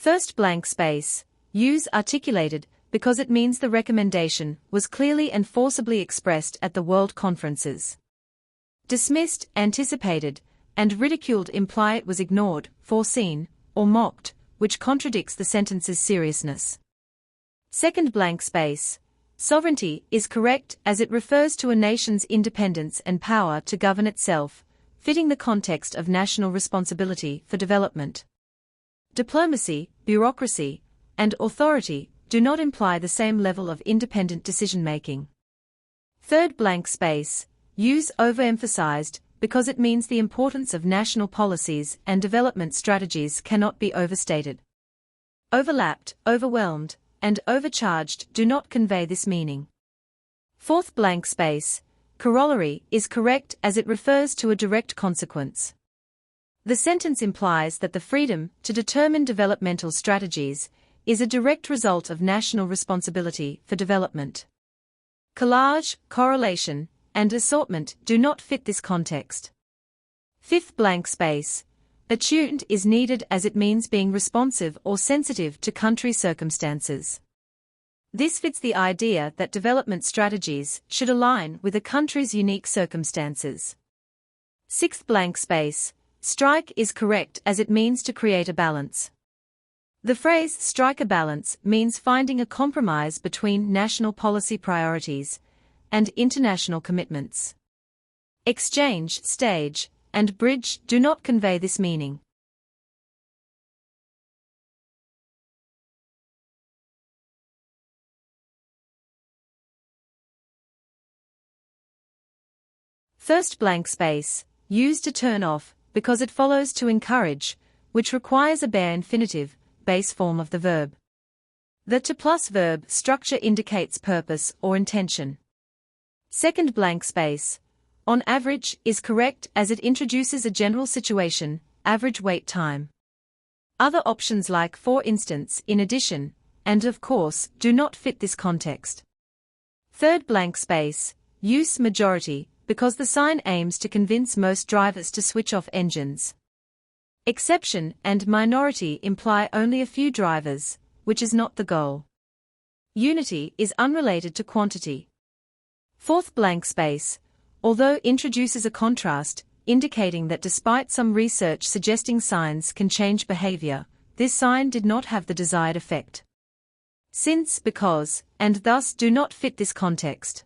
First blank space, use articulated, because it means the recommendation was clearly and forcibly expressed at the World Conferences. Dismissed, anticipated, and ridiculed imply it was ignored, foreseen, or mocked, which contradicts the sentence's seriousness. Second blank space, sovereignty is correct as it refers to a nation's independence and power to govern itself, fitting the context of national responsibility for development. Diplomacy, bureaucracy, and authority do not imply the same level of independent decision-making. Third blank space, use overemphasized, because it means the importance of national policies and development strategies cannot be overstated. Overlapped, overwhelmed, and overcharged do not convey this meaning. Fourth blank space, corollary is correct as it refers to a direct consequence. The sentence implies that the freedom to determine developmental strategies is a direct result of national responsibility for development. Collage, correlation, and assortment do not fit this context. Fifth blank space, attuned is needed as it means being responsive or sensitive to country circumstances. This fits the idea that development strategies should align with a country's unique circumstances. Sixth blank space, strike is correct as it means to create a balance. The phrase strike a balance means finding a compromise between national policy priorities and international commitments. Exchange, stage, and bridge do not convey this meaning. First blank space, used to turn off, because it follows to encourage, which requires a bare infinitive, base form of the verb. The to plus verb structure indicates purpose or intention. Second blank space, on average is correct as it introduces a general situation, average wait time. Other options like for instance, in addition, and of course, do not fit this context. Third blank space, use majority, because the sign aims to convince most drivers to switch off engines. Exception and minority imply only a few drivers, which is not the goal. Unity is unrelated to quantity. Fourth blank space, although introduces a contrast, indicating that despite some research suggesting signs can change behavior, this sign did not have the desired effect. Since, because, and thus do not fit this context.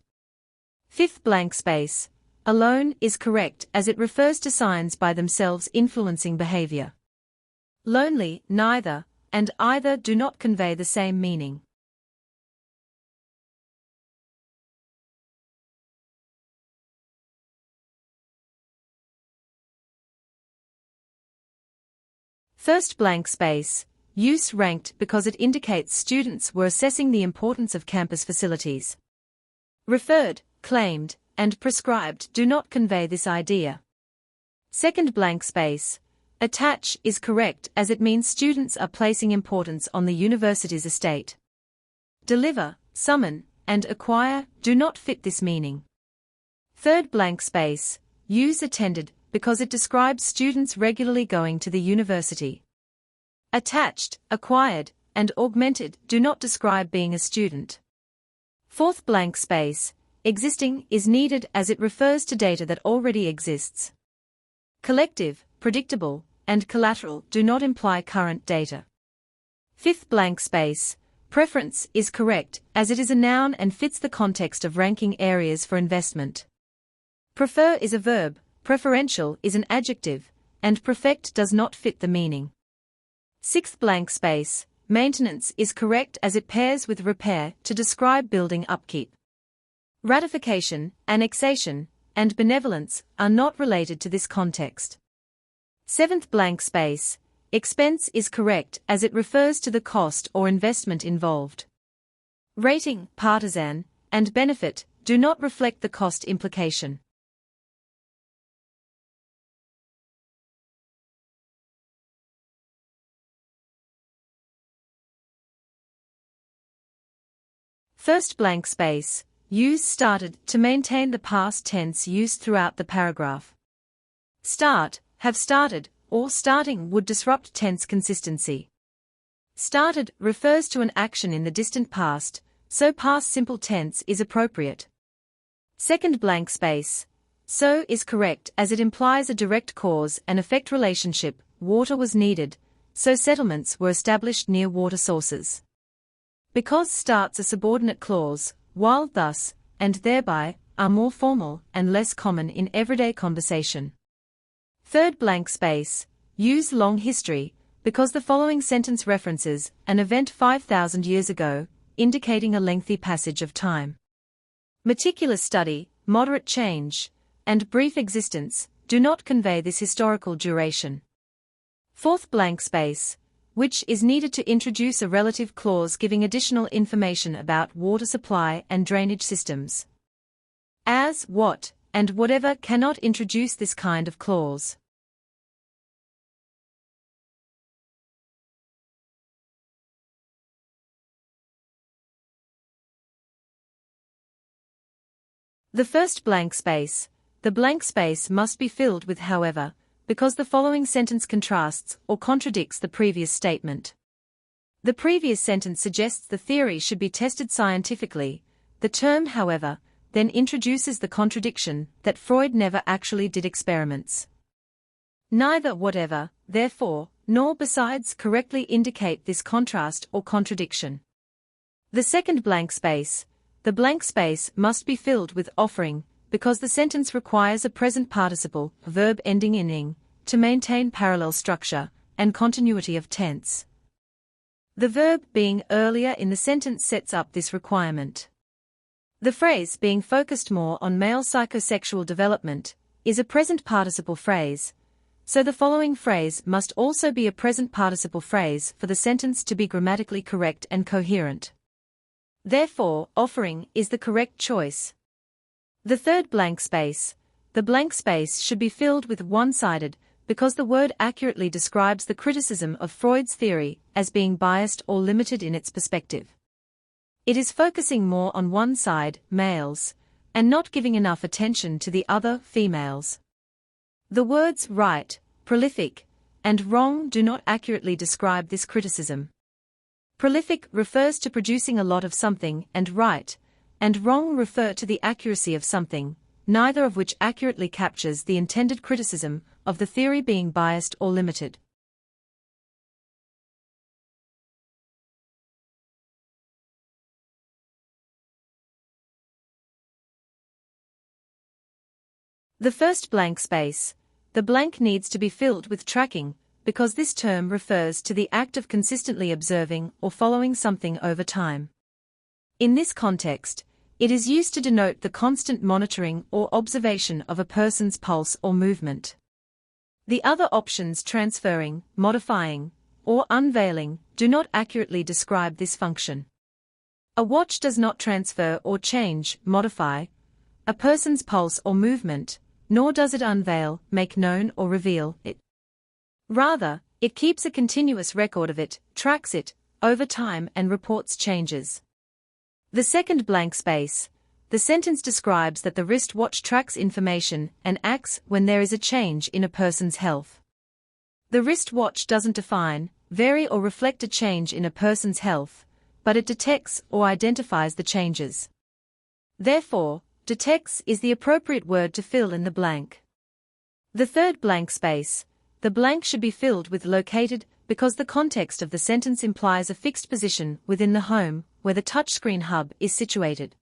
Fifth blank space, alone is correct as it refers to signs by themselves influencing behavior. Lonely, neither, and either do not convey the same meaning. First blank space, use ranked because it indicates students were assessing the importance of campus facilities. Referred, claimed, and prescribed do not convey this idea. Second blank space, attach is correct as it means students are placing importance on the university's estate. Deliver, summon, and acquire do not fit this meaning. Third blank space, use attended because it describes students regularly going to the university. Attached, acquired, and augmented do not describe being a student. Fourth blank space, existing is needed as it refers to data that already exists. Collective, predictable, and collateral do not imply current data. Fifth blank space, preference is correct as it is a noun and fits the context of ranking areas for investment. Prefer is a verb, preferential is an adjective, and perfect does not fit the meaning. Sixth blank space, maintenance is correct as it pairs with repair to describe building upkeep. Ratification, annexation, and benevolence are not related to this context. Seventh blank space, expense is correct as it refers to the cost or investment involved. Rating, partisan, and benefit do not reflect the cost implication. First blank space, use started to maintain the past tense used throughout the paragraph. Start, have started, or starting would disrupt tense consistency. Started refers to an action in the distant past, so past simple tense is appropriate. Second blank space. So is correct as it implies a direct cause and effect relationship. Water was needed, so settlements were established near water sources. Because starts a subordinate clause, while thus, and thereby, are more formal and less common in everyday conversation. Third blank space. Use long history, because the following sentence references an event 5,000 years ago, indicating a lengthy passage of time. Meticulous study, moderate change, and brief existence do not convey this historical duration. Fourth blank space, which is needed to introduce a relative clause giving additional information about water supply and drainage systems. As, what, and whatever cannot introduce this kind of clause. The first blank space. The blank space must be filled with however, because the following sentence contrasts or contradicts the previous statement. The previous sentence suggests the theory should be tested scientifically. The term however then introduces the contradiction that Freud never actually did experiments. Neither whatever, therefore, nor besides correctly indicate this contrast or contradiction. The second blank space. The blank space must be filled with offering, because the sentence requires a present participle, verb ending in ing, to maintain parallel structure and continuity of tense. The verb being earlier in the sentence sets up this requirement. The phrase being focused more on male psychosexual development is a present participle phrase, so the following phrase must also be a present participle phrase for the sentence to be grammatically correct and coherent. Therefore, offering is the correct choice. The third blank space. The blank space should be filled with one-sided, because the word accurately describes the criticism of Freud's theory as being biased or limited in its perspective. It is focusing more on one side, males, and not giving enough attention to the other, females. The words right, prolific, and wrong do not accurately describe this criticism. Prolific refers to producing a lot of something, and right and wrong refer to the accuracy of something, neither of which accurately captures the intended criticism of the theory being biased or limited. The first blank space. The blank needs to be filled with tracking, because this term refers to the act of consistently observing or following something over time. In this context, it is used to denote the constant monitoring or observation of a person's pulse or movement. The other options transferring, modifying, or unveiling do not accurately describe this function. A watch does not transfer or change, modify, a person's pulse or movement, nor does it unveil, make known or reveal it. Rather, it keeps a continuous record of it, tracks it, over time and reports changes. The second blank space. The sentence describes that the wristwatch tracks information and acts when there is a change in a person's health. The wristwatch doesn't define, vary or reflect a change in a person's health, but it detects or identifies the changes. Therefore, detects is the appropriate word to fill in the blank. The third blank space. The blank should be filled with located, because the context of the sentence implies a fixed position within the home, where the touchscreen hub is situated.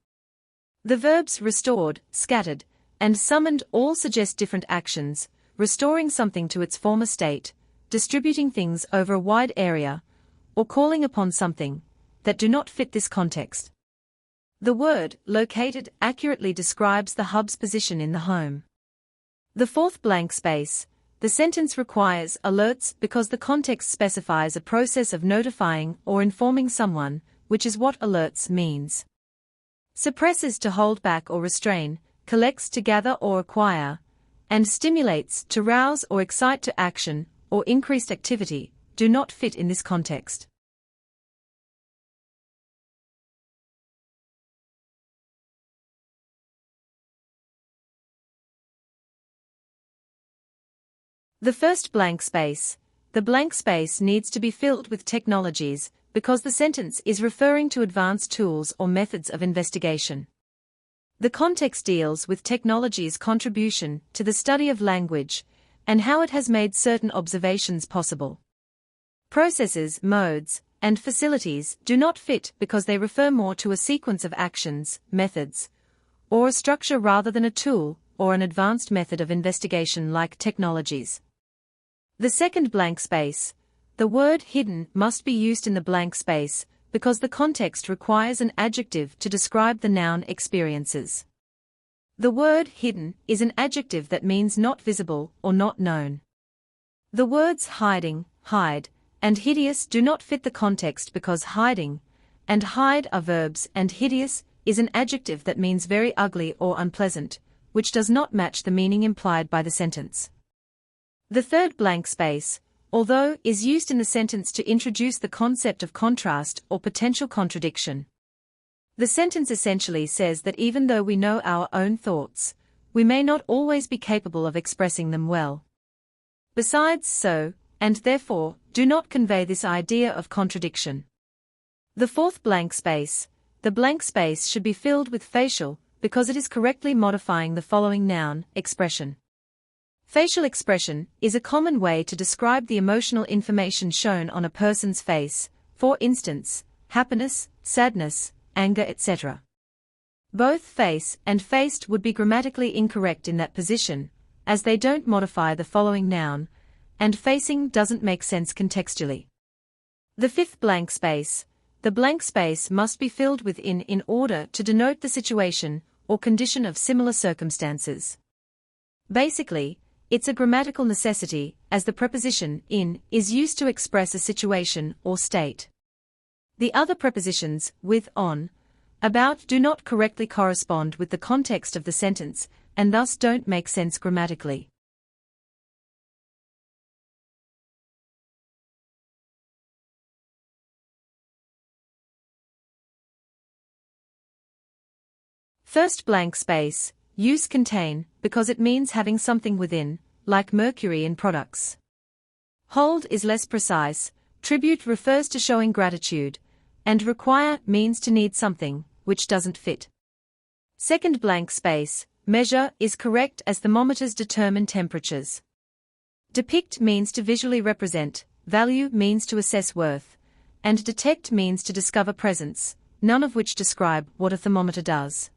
The verbs restored, scattered, and summoned all suggest different actions, restoring something to its former state, distributing things over a wide area, or calling upon something, that do not fit this context. The word located accurately describes the hub's position in the home. The fourth blank space. The sentence requires alerts because the context specifies a process of notifying or informing someone, which is what alerts means. Suppresses to hold back or restrain, collects to gather or acquire, and stimulates to rouse or excite to action or increased activity, do not fit in this context. The first blank space. the blank space needs to be filled with technologies, because the sentence is referring to advanced tools or methods of investigation. The context deals with technology's contribution to the study of language, and how it has made certain observations possible. Processes, modes, and facilities do not fit because they refer more to a sequence of actions, methods, or a structure rather than a tool or an advanced method of investigation like technologies. The second blank space, the word hidden, must be used in the blank space because the context requires an adjective to describe the noun experiences. The word hidden is an adjective that means not visible or not known. The words hiding, hide, and hideous do not fit the context because hiding and hide are verbs and hideous is an adjective that means very ugly or unpleasant, which does not match the meaning implied by the sentence. The third blank space, although, is used in the sentence to introduce the concept of contrast or potential contradiction. The sentence essentially says that even though we know our own thoughts, we may not always be capable of expressing them well. Besides, so, and therefore, do not convey this idea of contradiction. The fourth blank space, the blank space should be filled with facial, because it is correctly modifying the following noun, expression. Facial expression is a common way to describe the emotional information shown on a person's face, for instance, happiness, sadness, anger, etc. Both face and faced would be grammatically incorrect in that position, as they don't modify the following noun, and facing doesn't make sense contextually. The fifth blank space, the blank space must be filled with in order to denote the situation or condition of similar circumstances. Basically, it's a grammatical necessity, as the preposition in is used to express a situation or state. The other prepositions with, on, about do not correctly correspond with the context of the sentence and thus don't make sense grammatically. First blank space, use contain, because it means having something within, like mercury in products. Hold is less precise, tribute refers to showing gratitude, and require means to need something, which doesn't fit. Second blank space, measure is correct as thermometers determine temperatures. Depict means to visually represent, value means to assess worth, and detect means to discover presence, none of which describe what a thermometer does.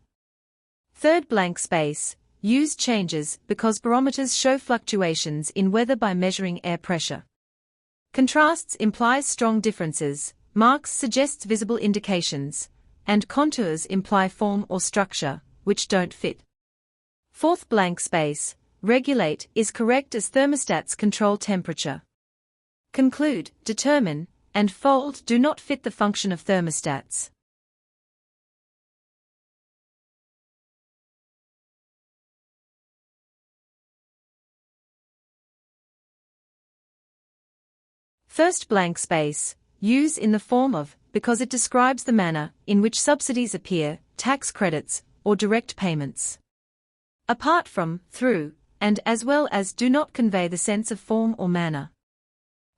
Third blank space, use changes because barometers show fluctuations in weather by measuring air pressure. Contrasts implies strong differences, marks suggests visible indications, and contours imply form or structure, which don't fit. Fourth blank space, regulate is correct as thermostats control temperature. Conclude, determine, and fold do not fit the function of thermostats. First blank space, use in the form of, because it describes the manner in which subsidies appear, tax credits, or direct payments. Apart from, through, and as well as do not convey the sense of form or manner.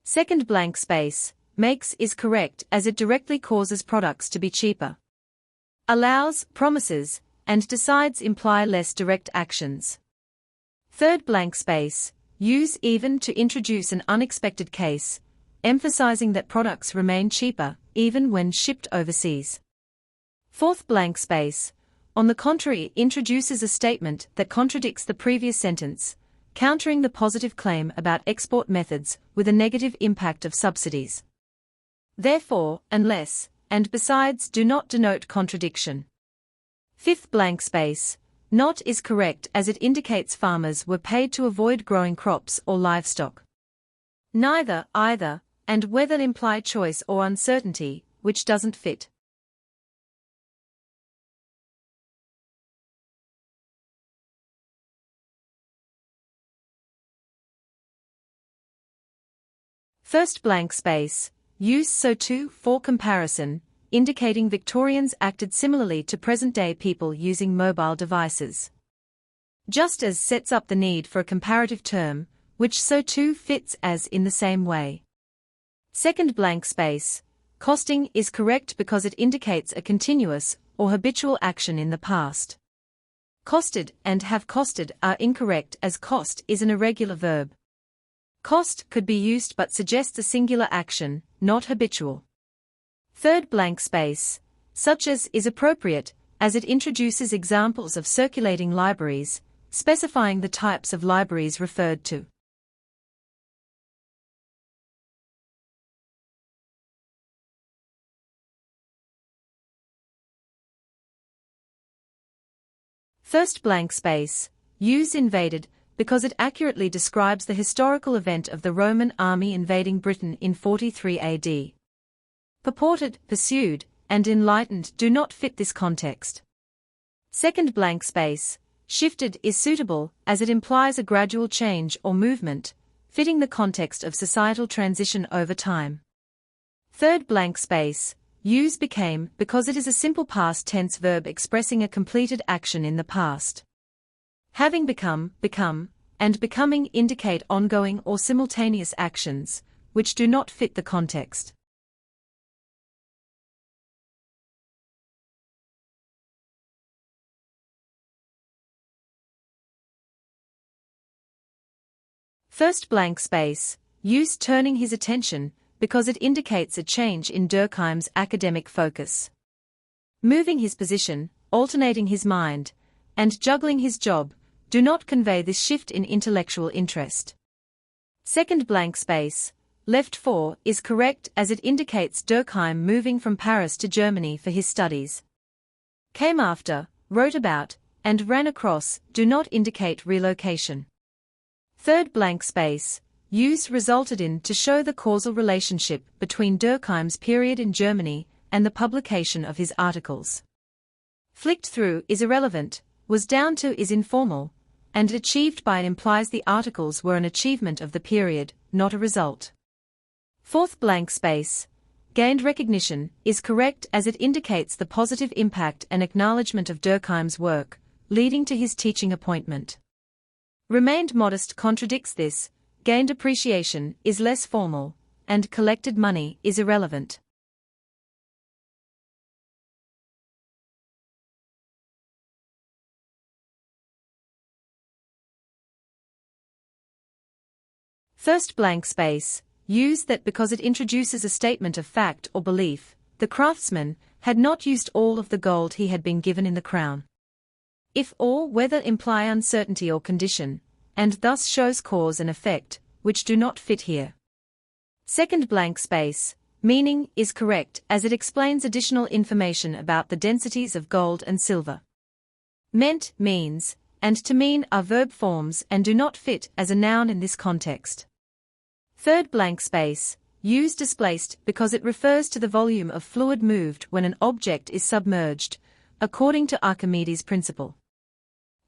Second blank space, makes is correct as it directly causes products to be cheaper. Allows, promises, and decides imply less direct actions. Third blank space, use even to introduce an unexpected case, emphasizing that products remain cheaper, even when shipped overseas. Fourth blank space, on the contrary, introduces a statement that contradicts the previous sentence, countering the positive claim about export methods with a negative impact of subsidies. Therefore, unless, and besides do not denote contradiction. Fifth blank space, not is correct as it indicates farmers were paid to avoid growing crops or livestock. Neither, either, and whether imply choice or uncertainty, which doesn't fit. First blank space, use so too for comparison, indicating Victorians acted similarly to present-day people using mobile devices. Just as sets up the need for a comparative term, which so too fits as in the same way. Second blank space. Costing is correct because it indicates a continuous or habitual action in the past. Costed and have costed are incorrect as cost is an irregular verb. Cost could be used but suggests a singular action, not habitual. Third blank space. Such as is appropriate, as it introduces examples of circulating libraries, specifying the types of libraries referred to. First blank space. Use invaded, because it accurately describes the historical event of the Roman army invading Britain in 43 AD. Purported, pursued, and enlightened do not fit this context. Second blank space. Shifted is suitable, as it implies a gradual change or movement, fitting the context of societal transition over time. Third blank space. Use became, because it is a simple past tense verb expressing a completed action in the past. Having become, and becoming indicate ongoing or simultaneous actions, which do not fit the context. First blank space. Use turning his attention, because it indicates a change in Durkheim's academic focus. Moving his position, alternating his mind, and juggling his job do not convey this shift in intellectual interest. Second blank space. Left for is correct as it indicates Durkheim moving from Paris to Germany for his studies. Came after, wrote about, and ran across do not indicate relocation. Third blank space. Use resulted in to show the causal relationship between Durkheim's period in Germany and the publication of his articles. Flicked through is irrelevant, was down to is informal, and achieved by it implies the articles were an achievement of the period, not a result. Fourth blank space. Gained recognition is correct as it indicates the positive impact and acknowledgement of Durkheim's work, leading to his teaching appointment. Remained modest contradicts this. Gained appreciation is less formal, and collected money is irrelevant. First blank space. Use that because it introduces a statement of fact or belief, the craftsman had not used all of the gold he had been given in the crown. If or whether imply uncertainty or condition, and thus shows cause and effect, which do not fit here. Second blank space. Meaning is correct as it explains additional information about the densities of gold and silver. Meant, means, and to mean are verb forms and do not fit as a noun in this context. Third blank space. Use displaced because it refers to the volume of fluid moved when an object is submerged, according to Archimedes' principle.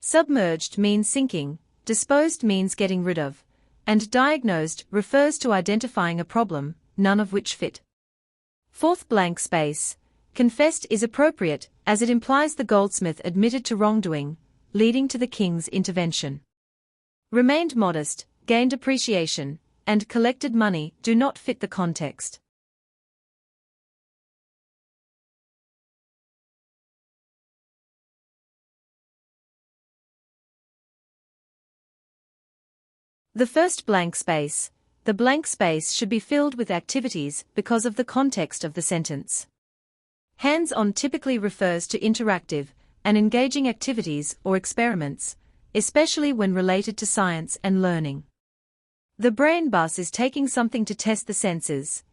Submerged means sinking, disposed means getting rid of, and diagnosed refers to identifying a problem, none of which fit. Fourth blank space. Confessed is appropriate, as it implies the goldsmith admitted to wrongdoing, leading to the king's intervention. Remained modest, gained appreciation, and collected money do not fit the context. The first blank space. The blank space should be filled with activities because of the context of the sentence. Hands-on typically refers to interactive and engaging activities or experiments, especially when related to science and learning. The brain bus is taking something to test the senses,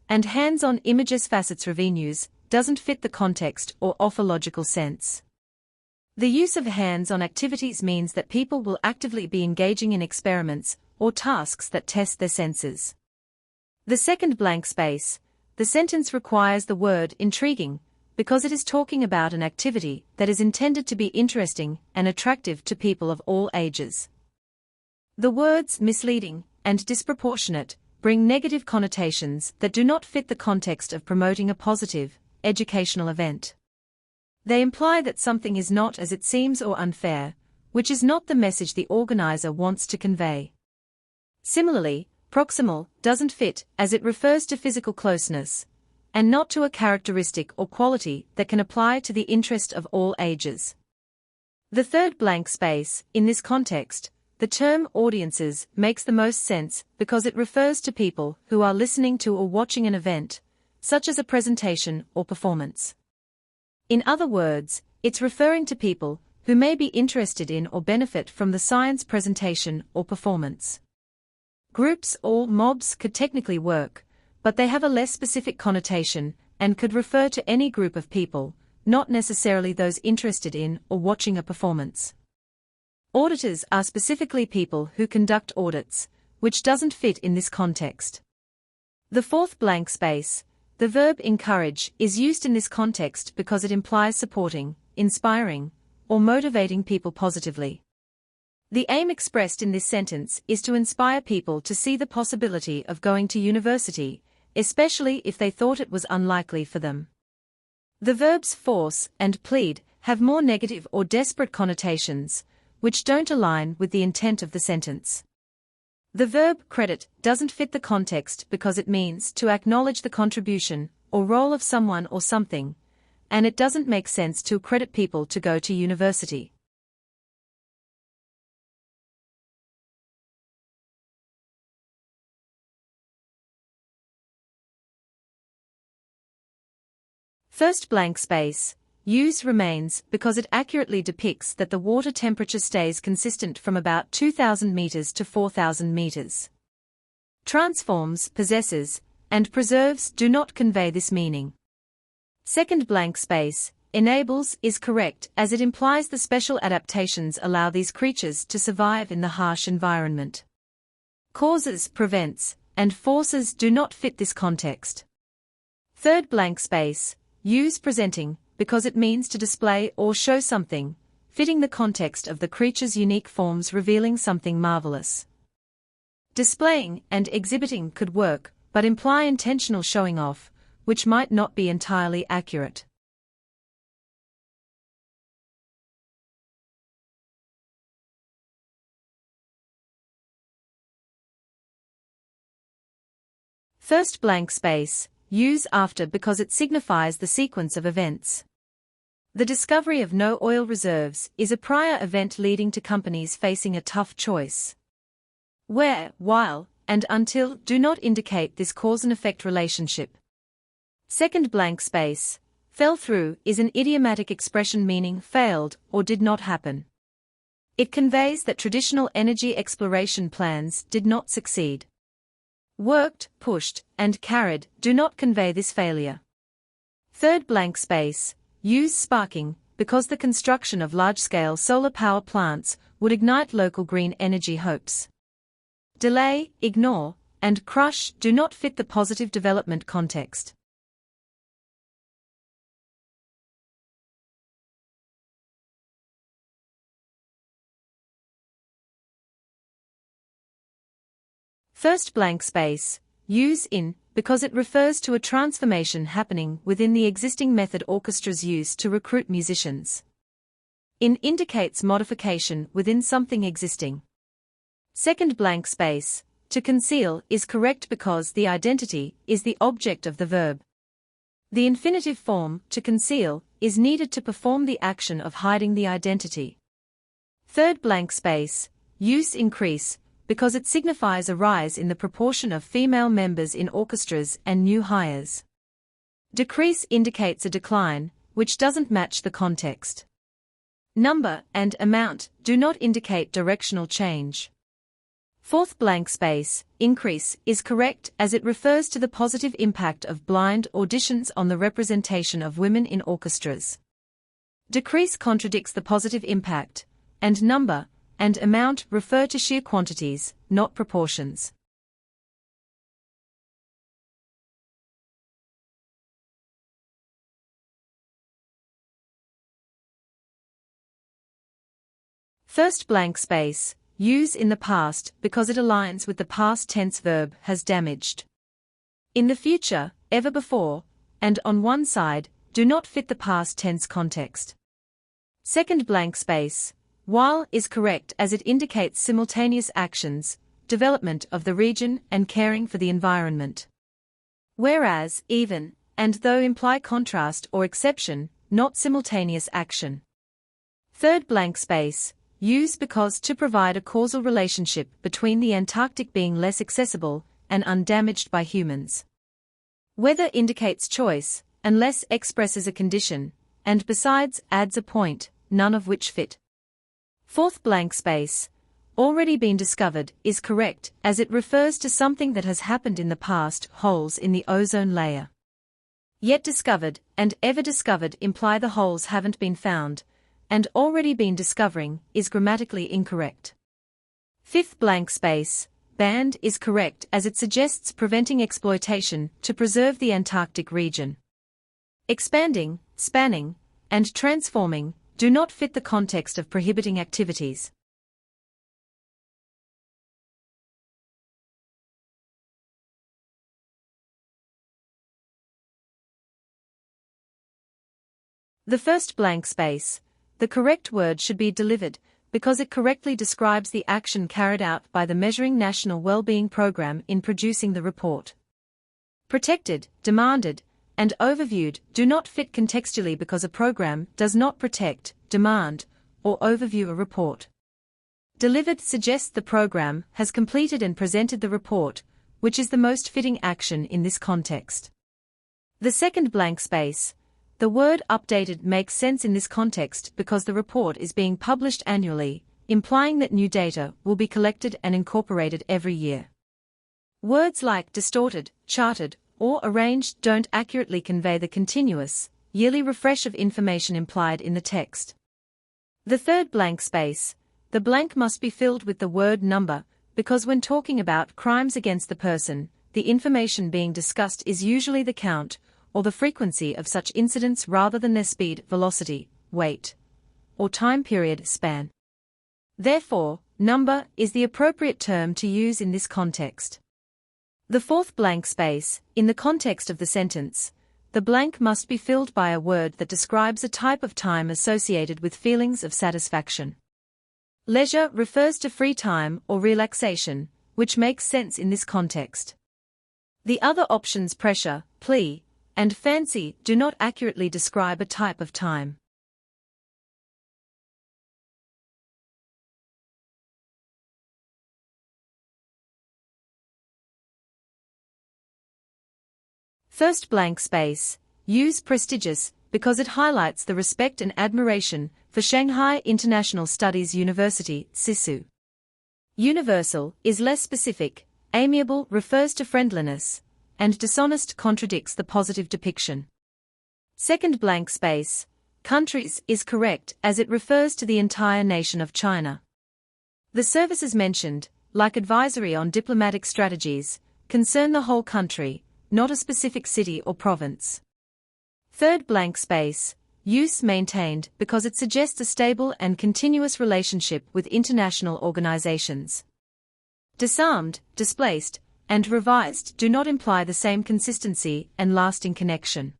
and hands-on images facets revenues doesn't fit the context or offer logical sense. The use of hands-on activities means that people will actively be engaging in experiments or tasks that test their senses. The second blank space. The sentence requires the word intriguing because it is talking about an activity that is intended to be interesting and attractive to people of all ages. The words misleading and disproportionate bring negative connotations that do not fit the context of promoting a positive, educational event. They imply that something is not as it seems or unfair, which is not the message the organizer wants to convey. Similarly, proximal doesn't fit as it refers to physical closeness, and not to a characteristic or quality that can apply to the interest of all ages. The third blank space, in this context, the term audiences makes the most sense because it refers to people who are listening to or watching an event, such as a presentation or performance. In other words, it's referring to people who may be interested in or benefit from the science presentation or performance. Groups or mobs could technically work, but they have a less specific connotation and could refer to any group of people, not necessarily those interested in or watching a performance. Auditors are specifically people who conduct audits, which doesn't fit in this context. The fourth blank space, the verb encourage, is used in this context because it implies supporting, inspiring, or motivating people positively. The aim expressed in this sentence is to inspire people to see the possibility of going to university, especially if they thought it was unlikely for them. The verbs force and plead have more negative or desperate connotations, which don't align with the intent of the sentence. The verb credit doesn't fit the context because it means to acknowledge the contribution or role of someone or something, and it doesn't make sense to credit people to go to university. First blank space, use remains because it accurately depicts that the water temperature stays consistent from about 2,000 meters to 4,000 meters. Transforms, possesses, and preserves do not convey this meaning. Second blank space, enables is correct as it implies the special adaptations allow these creatures to survive in the harsh environment. Causes, prevents, and forces do not fit this context. Third blank space, use presenting, because it means to display or show something, fitting the context of the creature's unique forms revealing something marvelous. Displaying and exhibiting could work, but imply intentional showing off, which might not be entirely accurate. First blank space, use after because it signifies the sequence of events. The discovery of no oil reserves is a prior event leading to companies facing a tough choice. Where, while, and until do not indicate this cause and effect relationship. Second blank space, fell through is an idiomatic expression meaning failed or did not happen. It conveys that traditional energy exploration plans did not succeed. Worked, pushed, and carried do not convey this failure. Third blank space, use sparking, because the construction of large-scale solar power plants would ignite local green energy hopes. Delay, ignore, and crush do not fit the positive development context. First blank space, use in, because it refers to a transformation happening within the existing method orchestras use to recruit musicians. In indicates modification within something existing. Second blank space, to conceal is correct because the identity is the object of the verb. The infinitive form, to conceal, is needed to perform the action of hiding the identity. Third blank space, use increase, because it signifies a rise in the proportion of female members in orchestras and new hires. Decrease indicates a decline, which doesn't match the context. Number and amount do not indicate directional change. Fourth blank space, increase, is correct as it refers to the positive impact of blind auditions on the representation of women in orchestras. Decrease contradicts the positive impact, and number and amount refer to sheer quantities, not proportions. First blank space, use in the past because it aligns with the past tense verb has damaged. In the future, ever before, and on one side, do not fit the past tense context. Second blank space, while is correct as it indicates simultaneous actions, development of the region and caring for the environment. Whereas, even, and though imply contrast or exception, not simultaneous action. Third blank space, use because to provide a causal relationship between the Antarctic being less accessible and undamaged by humans. Whether indicates choice, unless expresses a condition, and besides adds a point, none of which fit. Fourth blank space, already been discovered, is correct, as it refers to something that has happened in the past. Holes in the ozone layer. Yet discovered, and ever discovered imply the holes haven't been found, and already been discovering, is grammatically incorrect. Fifth blank space, banned is correct as it suggests preventing exploitation to preserve the Antarctic region. Expanding, spanning, and transforming do not fit the context of prohibiting activities. The first blank space, the correct word should be delivered, because it correctly describes the action carried out by the Measuring National Wellbeing Program in producing the report. Protected, demanded, and overviewed do not fit contextually because a program does not protect, demand, or overview a report. Delivered suggests the program has completed and presented the report, which is the most fitting action in this context. The second blank space, the word updated makes sense in this context because the report is being published annually, implying that new data will be collected and incorporated every year. Words like distorted, charted, or arranged don't accurately convey the continuous, yearly refresh of information implied in the text. The third blank space, the blank must be filled with the word number, because when talking about crimes against the person, the information being discussed is usually the count, or the frequency of such incidents rather than their speed, velocity, weight, or time period span. Therefore, number is the appropriate term to use in this context. The fourth blank space, in the context of the sentence, the blank must be filled by a word that describes a type of time associated with feelings of satisfaction. Leisure refers to free time or relaxation, which makes sense in this context. The other options pressure, plea, and fancy do not accurately describe a type of time. First blank space, use prestigious, because it highlights the respect and admiration for Shanghai International Studies University, SISU. Universal is less specific, amiable refers to friendliness, and dishonest contradicts the positive depiction. Second blank space, countries is correct as it refers to the entire nation of China. The services mentioned, like advisory on diplomatic strategies, concern the whole country, not a specific city or province. Third blank space, use maintained because it suggests a stable and continuous relationship with international organizations. Disarmed, displaced, and revised do not imply the same consistency and lasting connection.